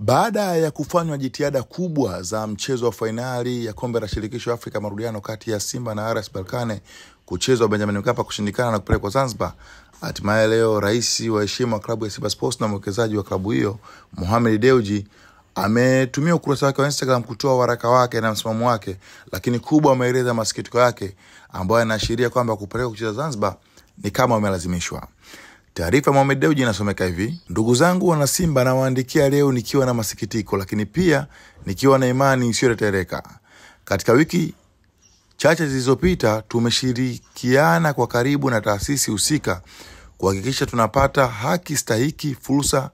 Baada ya kufanywa jitihada kubwa za mchezo wa fainali ya kombe la shirikisho Afrika marudiano kati ya Simba na RS Berkane kuchezwa Benjamin Mkapa kushindikana na kupelekwa Zanzibar, hatimaye leo rais wa heshima wa klabu ya Simba Sports na mwekezaji wa klabu hiyo Mohamed Dewji ametumia ukurasa wake wa Instagram kutoa waraka wake na msimamo wake, lakini kubwa ameeleza masikitiko yake ambayo yanaashiria kwamba kupelekwa kucheza Zanzibar ni kama wamelazimishwa. Taarifa Mohamed Dewji inasomeka hivi: ndugu zangu wana Simba, nawaandikia leo nikiwa na masikitiko, lakini pia nikiwa na imani isiyotetereka. Katika wiki chache zilizopita tumeshirikiana kwa karibu na taasisi husika kuhakikisha tunapata haki stahiki, fursa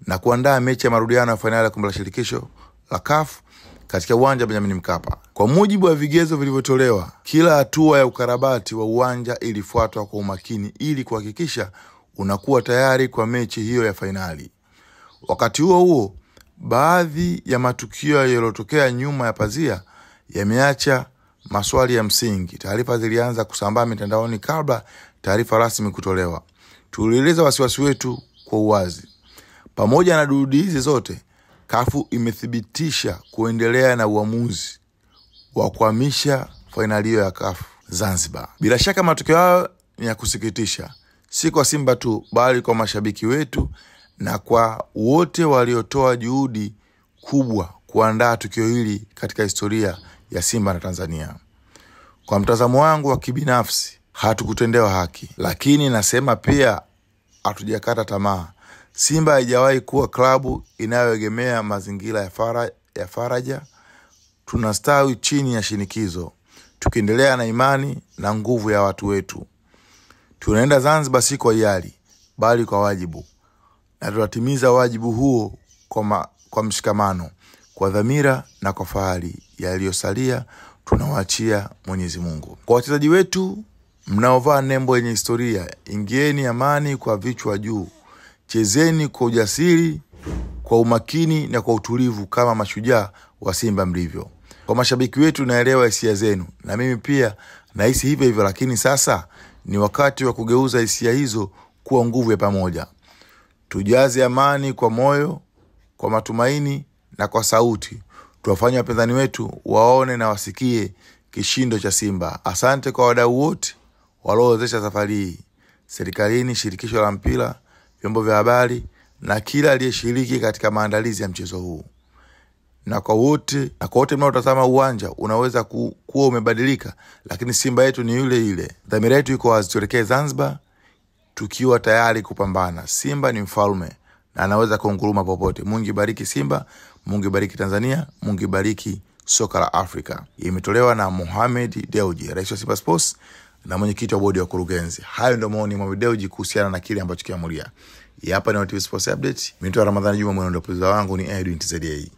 na kuandaa mechi ya marudiano ya fainali ya kombe la shirikisho la CAF katika uwanja Benjamin Mkapa. Kwa mujibu wa vigezo vilivyotolewa, kila hatua ya ukarabati wa uwanja ilifuatwa kwa umakini ili kuhakikisha unakuwa tayari kwa mechi hiyo ya fainali. Wakati huo, baadhi ya matukio yaliyotokea nyuma ya pazia yameacha maswali ya msingi. Taarifa zilianza kusambaa mitandaoni kabla taarifa rasmi kutolewa. Tulieleza wasiwasi wetu kwa uwazi. Pamoja na juhudi hizi zote, CAF imethibitisha kuendelea na uamuzi wa kuhamisha fainali hiyo ya CAF Zanzibar. Bila shaka matokeo hayo ni ya kusikitisha, si kwa Simba tu bali kwa mashabiki wetu na kwa wote waliotoa juhudi kubwa kuandaa tukio hili katika historia ya Simba na Tanzania. Kwa mtazamo wangu wa kibinafsi, hatukutendewa haki, lakini nasema pia hatujakata tamaa. Simba haijawahi kuwa klabu inayoegemea mazingira ya faraja. Tunastawi chini ya shinikizo, tukiendelea na imani na nguvu ya watu wetu. Tunaenda Zanzibar si kwa hiari, bali kwa wajibu. Na tunatimiza wajibu huo kwa mshikamano, kwa dhamira na kwa fahari. Yaliyosalia tunawaachia Mwenyezi Mungu. Kwa wachezaji wetu mnaovaa nembo yenye historia, ingieni amani kwa vichwa juu. Chezeni kwa ujasiri, kwa umakini na kwa utulivu kama mashujaa wa Simba mlivyo. Kwa mashabiki wetu, naelewa hisia zenu na mimi pia nahisi hivyo hivyo, lakini sasa ni wakati wa kugeuza hisia hizo kuwa nguvu ya pamoja. Tujaze amani kwa moyo, kwa matumaini na kwa sauti. Tuwafanye wapinzani wetu waone na wasikie kishindo cha Simba. Asante kwa wadau wote waliowezesha safari hii, serikalini, shirikisho la mpira, vyombo vya habari na kila aliyeshiriki katika maandalizi ya mchezo huu. Na kwa wote mnaotazama, uwanja unaweza kuwa umebadilika, lakini Simba yetu ni yule ile. Dhamira yetu iko wazi, tuelekee Zanzibar tukiwa tayari kupambana. Simba ni mfalme na anaweza kuunguruma popote. Mungu ibariki Simba, Mungu ibariki Tanzania, Mungu ibariki soka la Afrika. Imetolewa na Mohamed Dewji, rais wa Simba Sports na mwenyekiti wa bodi ya kurugenzi. Hayo ndio maoni ya Mohamed Dewji kuhusiana na kile ambacho kiamulia. Hapa ni TV Sports Update. Mimi ni Ramadhani Juma, mwenendo wangu ni Edwin TZA.